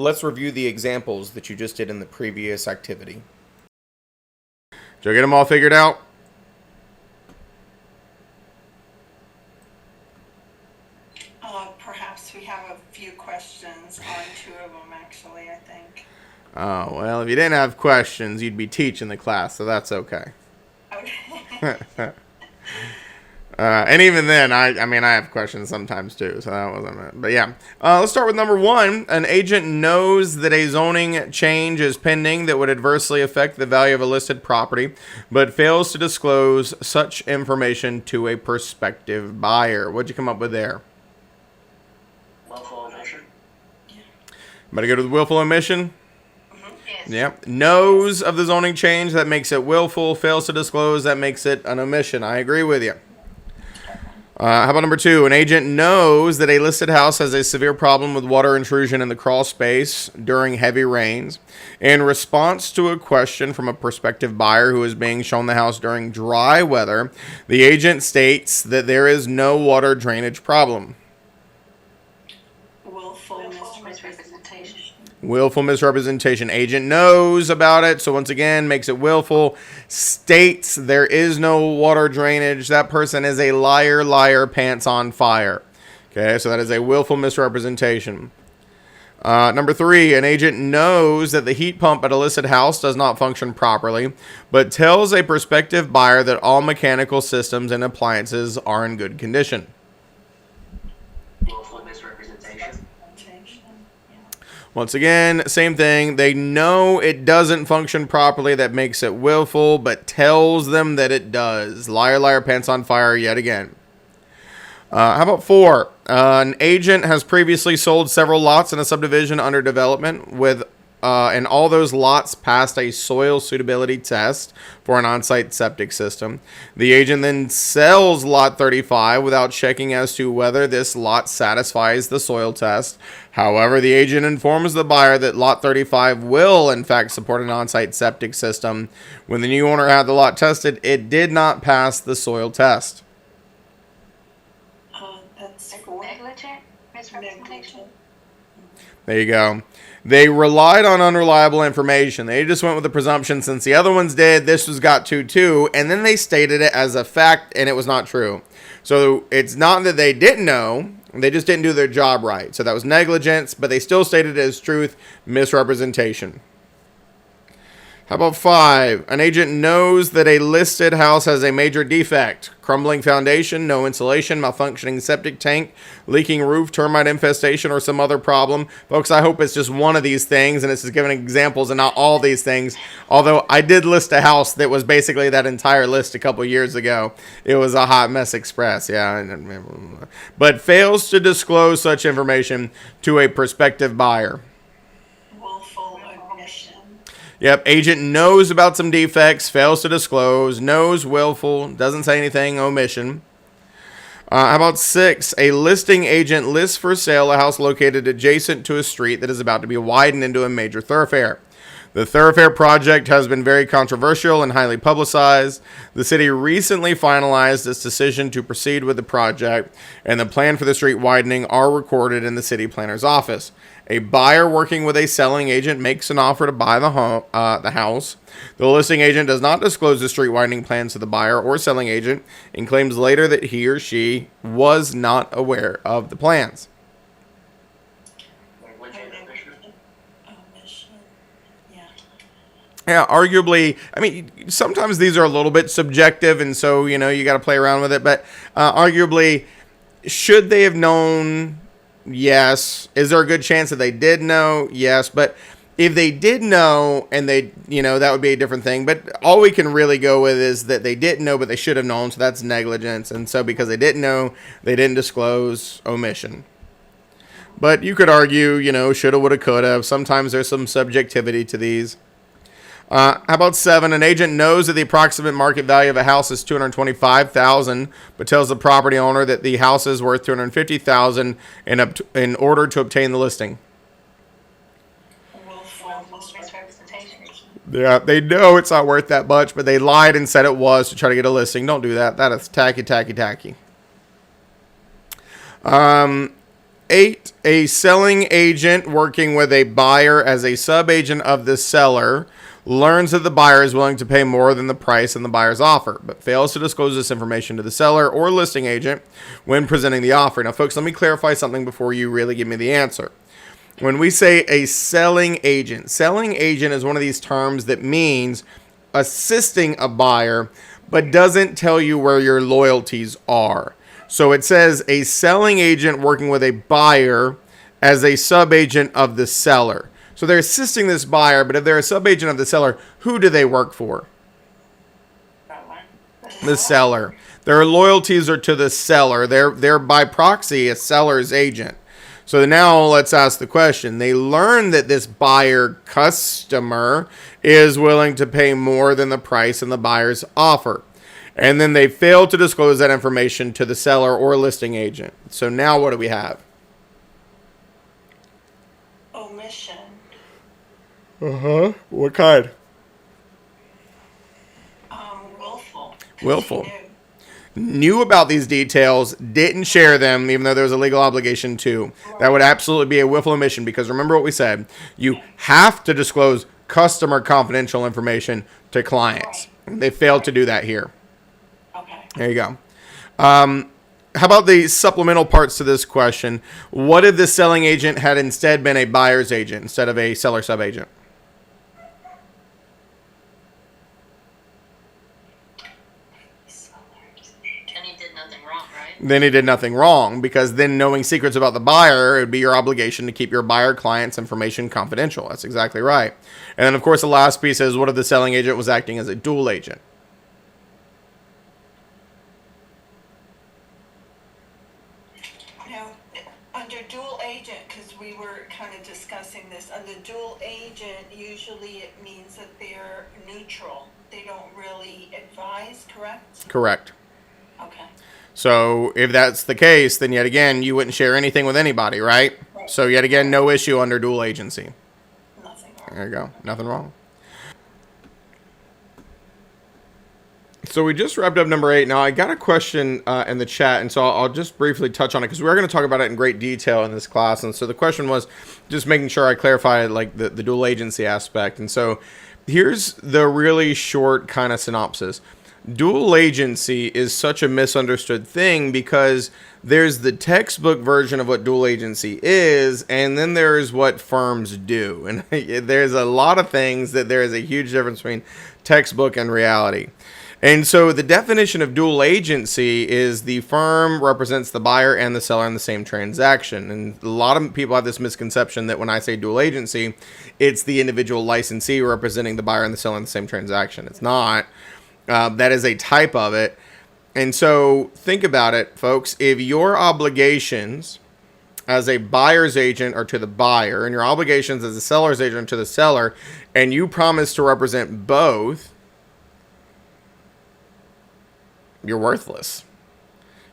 let's review the examples that you just did in the previous activity. Did you get them all figured out? Perhaps we have a few questions on 2 of them, actually, I think. Oh, well, if you didn't have questions, you'd be teaching the class, so that's okay. Okay. And even then, I mean, I have questions sometimes too, so that wasn't it. But yeah, let's start with number 1. An agent knows that a zoning change is pending that would adversely affect the value of a listed property, but fails to disclose such information to a prospective buyer. What'd you come up with there? Willful omission. Better go to the willful omission. Yes. Yep. Knows of the zoning change, that makes it willful. Fails to disclose, that makes it an omission. I agree with you. How about number 2? An agent knows that a listed house has a severe problem with water intrusion in the crawl space during heavy rains. In response to a question from a prospective buyer who is being shown the house during dry weather, the agent states that there is no water drainage problem. Willful misrepresentation. Willful misrepresentation. Agent knows about it, so once again, makes it willful. States there is no water drainage. That person is a liar, liar, pants on fire. Okay, so that is a willful misrepresentation. Number 3, an agent knows that the heat pump at a listed house does not function properly, but tells a prospective buyer that all mechanical systems and appliances are in good condition. Willful misrepresentation. Once again, same thing. They know it doesn't function properly. That makes it willful, but tells them that it does. Liar, liar, pants on fire yet again. How about 4? An agent has previously sold several lots in a subdivision under development and all those lots passed a soil suitability test for an on-site septic system. The agent then sells lot 35 without checking as to whether this lot satisfies the soil test. However, the agent informs the buyer that lot 35 will, in fact, support an on-site septic system. When the new owner had the lot tested, it did not pass the soil test. That's negligent misrepresentation. There you go. They relied on unreliable information. They just went with the presumption since the other ones did, this was got to too, and then they stated it as a fact and it was not true. So it's not that they didn't know, they just didn't do their job right. So that was negligence, but they still stated it as truth, misrepresentation. How about 5? An agent knows that a listed house has a major defect. Crumbling foundation, no insulation, malfunctioning septic tank, leaking roof, termite infestation, or some other problem. Folks, I hope it's just one of these things, and this is giving examples and not all these things. Although I did list a house that was basically that entire list a couple years ago. It was a hot mess express, yeah. But fails to disclose such information to a prospective buyer. willful omission. Yep, agent knows about some defects, fails to disclose, knows, willful, doesn't say anything, omission. How about 6? A listing agent lists for sale a house located adjacent to a street that is about to be widened into a major thoroughfare. The thoroughfare project has been very controversial and highly publicized. The city recently finalized its decision to proceed with the project, and the plan for the street widening are recorded in the city planner's office. A buyer working with a selling agent makes an offer to buy the house. The listing agent does not disclose the street widening plans to the buyer or selling agent and claims later that he or she was not aware of the plans. Omission. Yeah. Yeah, arguably, I mean, sometimes these are a little bit subjective, and so, you got to play around with it. But arguably, should they have known? Yes. Is there a good chance that they did know? Yes. But if they did know and they, that would be a different thing. But all we can really go with is that they didn't know, but they should have known. So that's negligence. And so because they didn't know, they didn't disclose, omission. But you could argue, shoulda, woulda, coulda. Sometimes there's some subjectivity to these. How about 7? An agent knows that the approximate market value of a house is $225,000, but tells the property owner that the house is worth $250,000 in order to obtain the listing. Willful misrepresentation. Yeah, they know it's not worth that much, but they lied and said it was to try to get a listing. Don't do that. That is tacky, tacky, tacky. 8, a selling agent working with a buyer as a sub-agent of the seller learns that the buyer is willing to pay more than the price in the buyer's offer, but fails to disclose this information to the seller or listing agent when presenting the offer. Now, folks, let me clarify something before you really give me the answer. When we say a selling agent is one of these terms that means assisting a buyer, but doesn't tell you where your loyalties are. So it says a selling agent working with a buyer as a sub-agent of the seller. So they're assisting this buyer, but if they're a sub-agent of the seller, who do they work for? The seller. Their loyalties are to the seller. They're by proxy a seller's agent. So now let's ask the question. They learn that this buyer customer is willing to pay more than the price in the buyer's offer. And then they fail to disclose that information to the seller or listing agent. So now what do we have? Omission. What kind? Willful. 'Cause Willful. she Knew about these details, didn't share them, even though there was a legal obligation to. That would absolutely be a willful omission, because remember what we said. You have to disclose customer confidential information to clients. They failed to do that here. Okay. There you go. How about the supplemental parts to this question? What if the selling agent had instead been a buyer's agent instead of a seller sub-agent? And he did nothing wrong, right? Then he did nothing wrong, because then knowing secrets about the buyer, it would be your obligation to keep your buyer client's information confidential. That's exactly right. And then, of course, the last piece is, what if the selling agent was acting as a dual agent? Now, under dual agent, because we were kind of discussing this, under dual agent, usually it means that they're neutral. They don't really advise, correct? Correct. Okay. So if that's the case, then yet again, you wouldn't share anything with anybody, right? So yet again, no issue under dual agency. Nothing wrong. There you go. Nothing wrong. So we just wrapped up number 8. Now, I got a question in the chat, and so I'll just briefly touch on it, because we're going to talk about it in great detail in this class. And so the question was just making sure I clarify like the dual agency aspect. And so here's the really short kind of synopsis. Dual agency is such a misunderstood thing, because there's the textbook version of what dual agency is, and then there's what firms do. And there's a lot of things that there is a huge difference between textbook and reality. And so the definition of dual agency is the firm represents the buyer and the seller in the same transaction. And a lot of people have this misconception that when I say dual agency, it's the individual licensee representing the buyer and the seller in the same transaction. It's not. That is a type of it. And so think about it, folks. If your obligations as a buyer's agent are to the buyer, and your obligations as a seller's agent are to the seller, and you promise to represent both, you're worthless.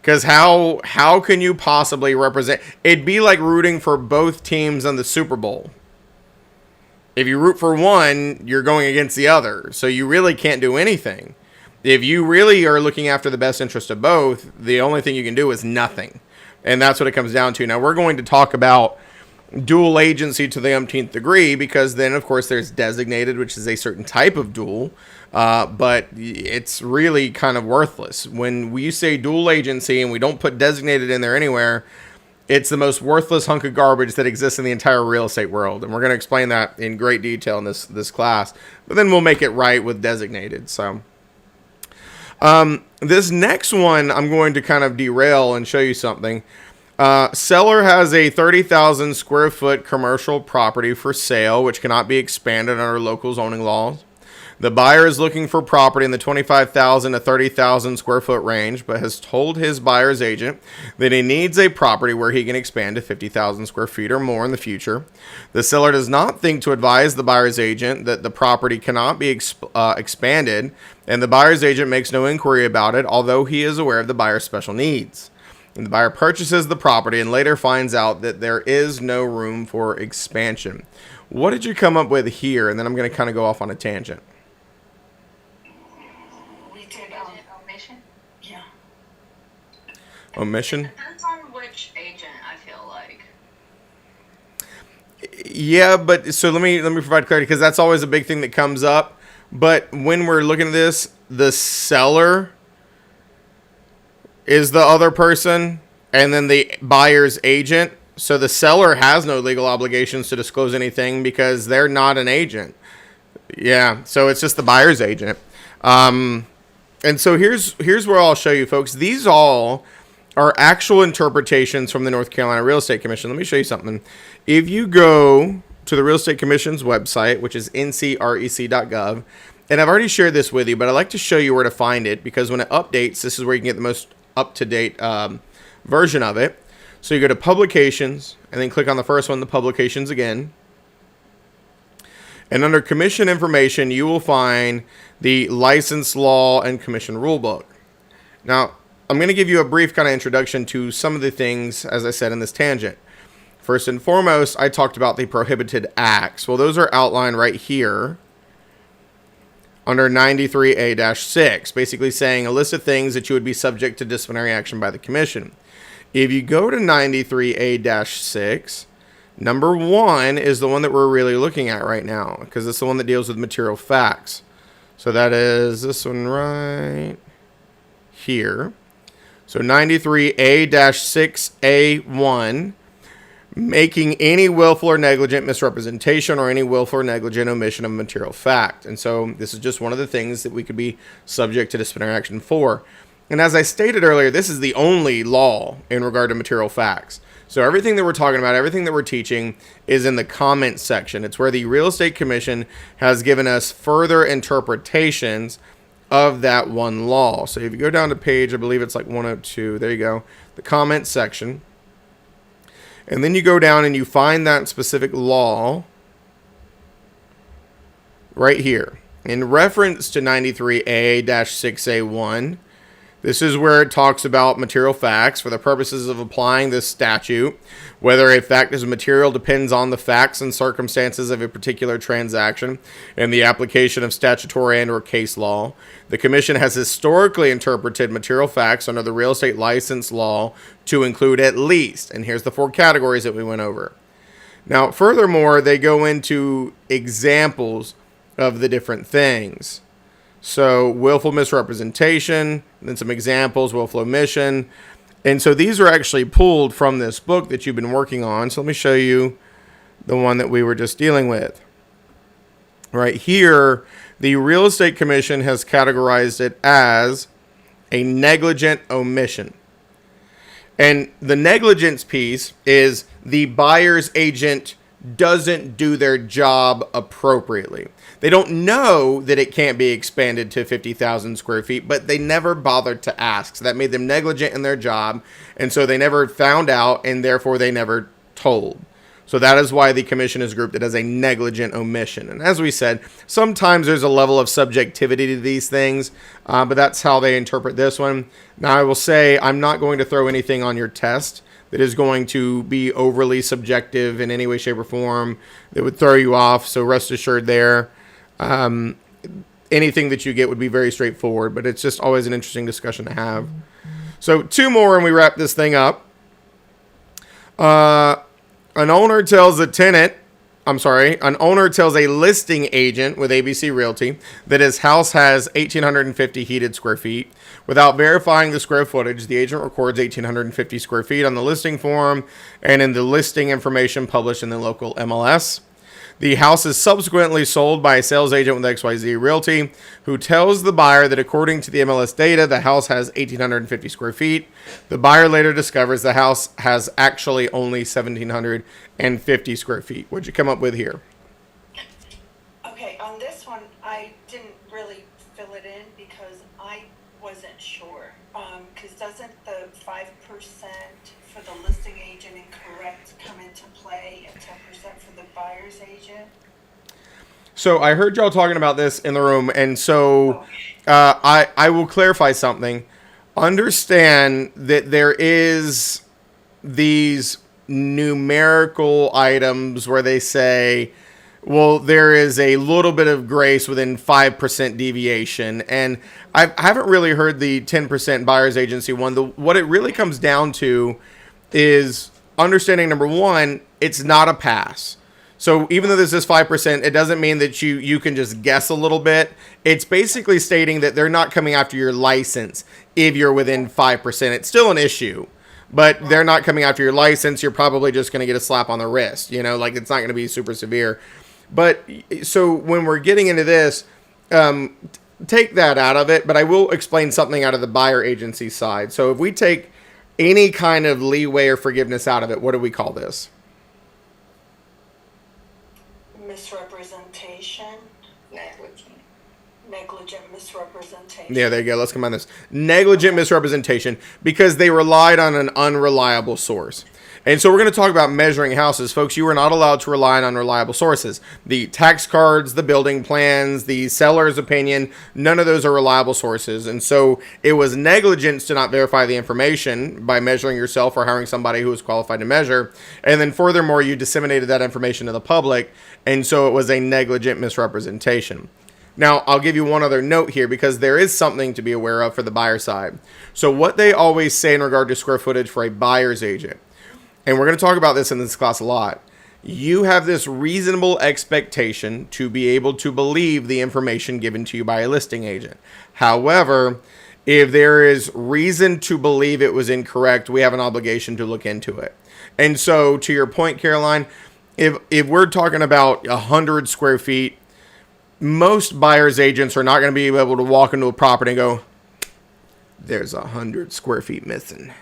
Because how can you possibly represent? It'd be like rooting for both teams in the Super Bowl. If you root for one, you're going against the other. So you really can't do anything. If you really are looking after the best interest of both, the only thing you can do is nothing. And that's what it comes down to. Now, we're going to talk about dual agency to the umpteenth degree, because then, of course, there's designated, which is a certain type of dual. But it's really kind of worthless. When we say dual agency and we don't put designated in there anywhere, it's the most worthless hunk of garbage that exists in the entire real estate world. And we're going to explain that in great detail in this class. But then we'll make it right with designated. So this next one, I'm going to kind of derail and show you something. Seller has a 30,000 square foot commercial property for sale, which cannot be expanded under local zoning laws. The buyer is looking for property in the 25,000 to 30,000 square foot range, but has told his buyer's agent that he needs a property where he can expand to 50,000 square feet or more in the future. The seller does not think to advise the buyer's agent that the property cannot be expanded, and the buyer's agent makes no inquiry about it, although he is aware of the buyer's special needs. And the buyer purchases the property and later finds out that there is no room for expansion. What did you come up with here? And then I'm going to kind of go off on a tangent. We did, Omission? yeah. Omission? Depends on which agent, I feel like. Yeah, but so let me provide clarity, because that's always a big thing that comes up. But when we're looking at this, the seller is the other person, and then the buyer's agent. So the seller has no legal obligations to disclose anything because they're not an agent. Yeah, so it's just the buyer's agent. And so here's where I'll show you, folks. These all are actual interpretations from the North Carolina Real Estate Commission. Let me show you something. If you go to the Real Estate Commission's website, which is ncrec.gov, and I've already shared this with you, but I'd like to show you where to find it, because when it updates, this is where you can get the most up-to-date version of it. So you go to Publications, and then click on the first one, the Publications again. And under Commission Information, you will find the License Law and Commission Rulebook. Now, I'm going to give you a brief kind of introduction to some of the things, as I said, in this tangent. First and foremost, I talked about the prohibited acts. Well, those are outlined right here under 93A-6, basically saying a list of things that you would be subject to disciplinary action by the Commission. If you go to 93A-6, number 1 is the one that we're really looking at right now, because it's the one that deals with material facts. So that is this one right here. So 93A-6A1, making any willful or negligent misrepresentation or any willful or negligent omission of material fact. And so this is just one of the things that we could be subject to disciplinary action for. And as I stated earlier, this is the only law in regard to material facts. So everything that we're talking about, everything that we're teaching is in the comments section. It's where the Real Estate Commission has given us further interpretations of that one law. So if you go down to page, I believe it's like 102, there you go, the comments section. And then you go down and you find that specific law right here. In reference to 93A-6A1, this is where it talks about material facts for the purposes of applying this statute. Whether a fact is material depends on the facts and circumstances of a particular transaction and the application of statutory and/or case law. The Commission has historically interpreted material facts under the real estate license law to include at least, and here's the 4 categories that we went over. Now, furthermore, they go into examples of the different things. So willful misrepresentation, then some examples, willful omission. And so these are actually pulled from this book that you've been working on. So let me show you the one that we were just dealing with. Right here, the Real Estate Commission has categorized it as a negligent omission. And the negligence piece is the buyer's agent doesn't do their job appropriately. They don't know that it can't be expanded to 50,000 square feet, but they never bothered to ask. So that made them negligent in their job. And so they never found out, and therefore they never told. So that is why the Commission is grouped it as a negligent omission. And as we said, sometimes there's a level of subjectivity to these things, but that's how they interpret this one. Now, I will say I'm not going to throw anything on your test that is going to be overly subjective in any way, shape, or form that would throw you off. So rest assured there. Anything that you get would be very straightforward, but it's just always an interesting discussion to have. So 2 more and we wrap this thing up. An owner tells a listing agent with ABC Realty that his house has 1,850 heated square feet. Without verifying the square footage, the agent records 1,850 square feet on the listing form and in the listing information published in the local MLS. The house is subsequently sold by a sales agent with XYZ Realty, who tells the buyer that according to the MLS data, the house has 1,850 square feet. The buyer later discovers the house has actually only 1,750 square feet. What'd you come up with here? Okay, on this one, I didn't really fill it in because I wasn't sure. Because doesn't the 5% for the listing agent incorrect come into play and 10% for the buyer's agent? So I heard y'all talking about this in the room, and so I will clarify something. Understand that there is these numerical items where they say, well, there is a little bit of grace within 5% deviation. And I haven't really heard the 10% buyer's agency one. What it really comes down to is understanding, number one, it's not a pass. So even though this is 5%, it doesn't mean that you can just guess a little bit. It's basically stating that they're not coming after your license if you're within 5%. It's still an issue, but they're not coming after your license. You're probably just going to get a slap on the wrist. You know, like it's not going to be super severe. But so when we're getting into this, take that out of it. But I will explain something out of the buyer agency side. So if we take any kind of leeway or forgiveness out of it, what do we call this? Misrepresentation. Negligent misrepresentation. Yeah, there you go. Let's combine this. Negligent misrepresentation, because they relied on an unreliable source. And so we're going to talk about measuring houses. Folks, you are not allowed to rely on unreliable sources. The tax cards, the building plans, the seller's opinion, none of those are reliable sources. And so it was negligence to not verify the information by measuring yourself or hiring somebody who was qualified to measure. And then furthermore, you disseminated that information to the public. And so it was a negligent misrepresentation. Now, I'll give you one other note here, because there is something to be aware of for the buyer side. So what they always say in regard to square footage for a buyer's agent, and we're going to talk about this in this class a lot, you have this reasonable expectation to be able to believe the information given to you by a listing agent. However, if there is reason to believe it was incorrect, we have an obligation to look into it. And so to your point, Caroline, if we're talking about 100 square feet, most buyer's agents are not going to be able to walk into a property and go, there's 100 square feet missing.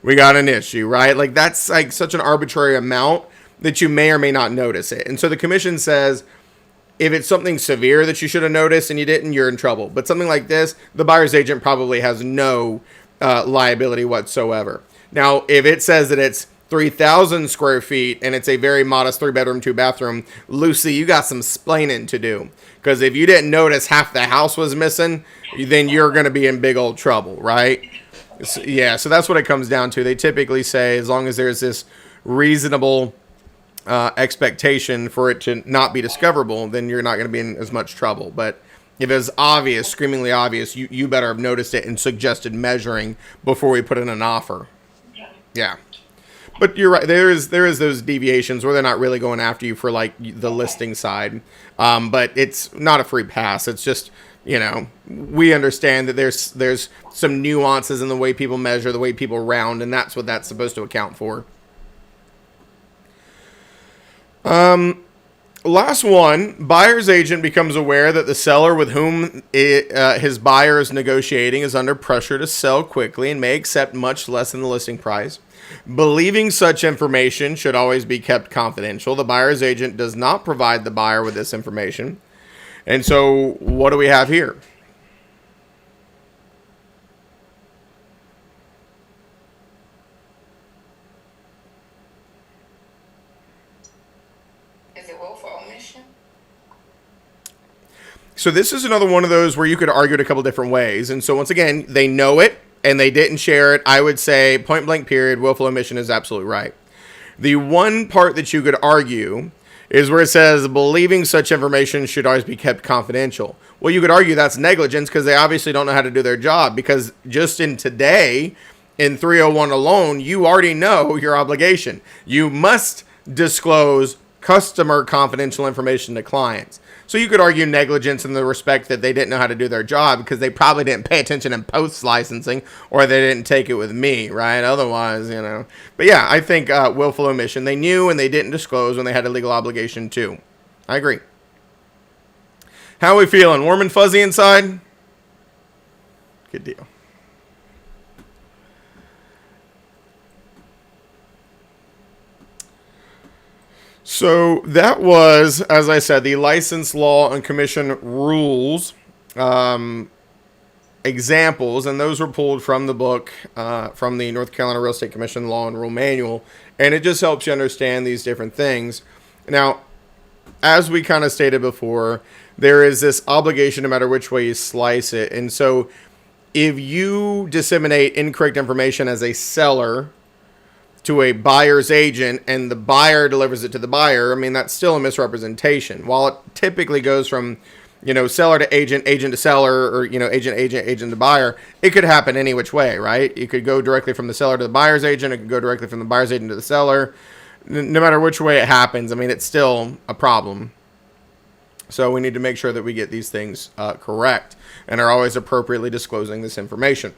We got an issue, right? Like that's like such an arbitrary amount that you may or may not notice it. And so the commission says, if it's something severe that you should have noticed and you didn't, you're in trouble. But something like this, the buyer's agent probably has no liability whatsoever. Now, if it says that it's 3,000 square feet and it's a very modest 3-bedroom, 2-bathroom, Lucy, you got some splaining to do. Because if you didn't notice half the house was missing, then you're going to be in big old trouble, right? So, yeah, so that's what it comes down to. They typically say as long as there's this reasonable expectation for it to not be discoverable, then you're not going to be in as much trouble. But if it's obvious, screamingly obvious, you better have noticed it and suggested measuring before we put in an offer. Yeah. But you're right. There is those deviations where they're not really going after you for like the listing side. But it's not a free pass. It's just, you know, we understand that there's some nuances in the way people measure, the way people round, and that's what that's supposed to account for. Last one, buyer's agent becomes aware that the seller with whom his buyer is negotiating is under pressure to sell quickly and may accept much less than the listing price. Believing such information should always be kept confidential. The buyer's agent does not provide the buyer with this information. And so what do we have here? Is it willful omission? So this is another one of those where you could argue it a couple different ways. And so once again, they know it and they didn't share it. I would say point blank period, willful omission is absolutely right. The one part that you could argue is where it says believing such information should always be kept confidential. Well, you could argue that's negligence because they obviously don't know how to do their job, because just in today, in 301 alone, you already know your obligation. You must disclose customer confidential information to clients. So you could argue negligence in the respect that they didn't know how to do their job because they probably didn't pay attention in post licensing, or they didn't take it with me, right? Otherwise, you know. But yeah, I think willful omission. They knew and they didn't disclose when they had a legal obligation too. I agree. How are we feeling? Warm and fuzzy inside? Good deal. So that was, as I said, the license law and commission rules examples, and those were pulled from the book, from the North Carolina Real Estate Commission Law and Rule Manual, and it just helps you understand these different things. Now, as we kind of stated before, there is this obligation no matter which way you slice it, and so if you disseminate incorrect information as a seller to a buyer's agent and the buyer delivers it to the buyer, I mean, that's still a misrepresentation. While it typically goes from, you know, seller to agent, agent to seller, or, you know, agent, agent, agent to buyer, it could happen any which way, right? It could go directly from the seller to the buyer's agent. It could go directly from the buyer's agent to the seller. no matter which way it happens, I mean, it's still a problem. So we need to make sure that we get these things correct and are always appropriately disclosing this information.